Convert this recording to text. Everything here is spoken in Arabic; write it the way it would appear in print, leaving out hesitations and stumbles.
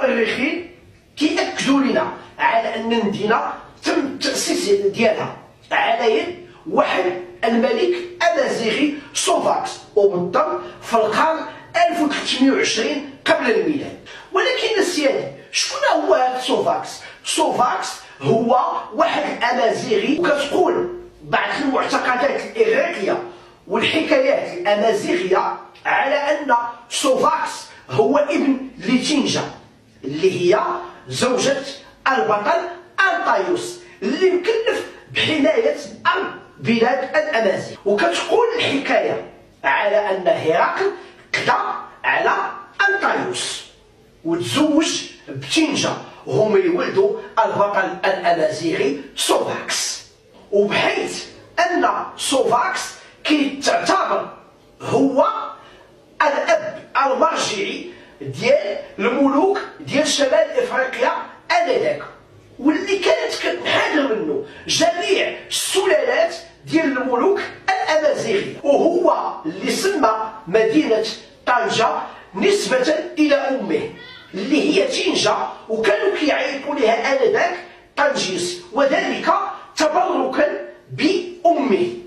المؤرخين كيأكدوا لنا على أن المدينة تم التأسيس ديالها على يد واحد الملك أمازيغي سوفاكس، وبالضبط في القرن 1320 قبل الميلاد. ولكن السيادي، شكون هو هذا سوفاكس؟ سوفاكس هو واحد الأمازيغي، وكتقول بعض المعتقدات الإغريقية والحكايات الأمازيغية على أن سوفاكس هو ابن ليتينجا اللي هي زوجة البطل أنطايوس اللي مكلف بحماية أرض بلاد الأمازيغ. وكتقول الحكاية على أن هرقل قضى على أنطايوس وتزوج بتينجا، وهم يولدوا البطل الأمازيغي سوفاكس. وبحيث أن سوفاكس كيتعتبر هو الأب المرجعي ديال الملوك ديال شمال إفريقيا آنذاك، واللي كانت كتنحدر منه جميع السلالات ديال الملوك الأمازيغية، وهو اللي سمى مدينة طنجة نسبة إلى أمه اللي هي تينجا، وكانوا كيعيطوا لها آنذاك طنجيس، وذلك تبركا بأمه.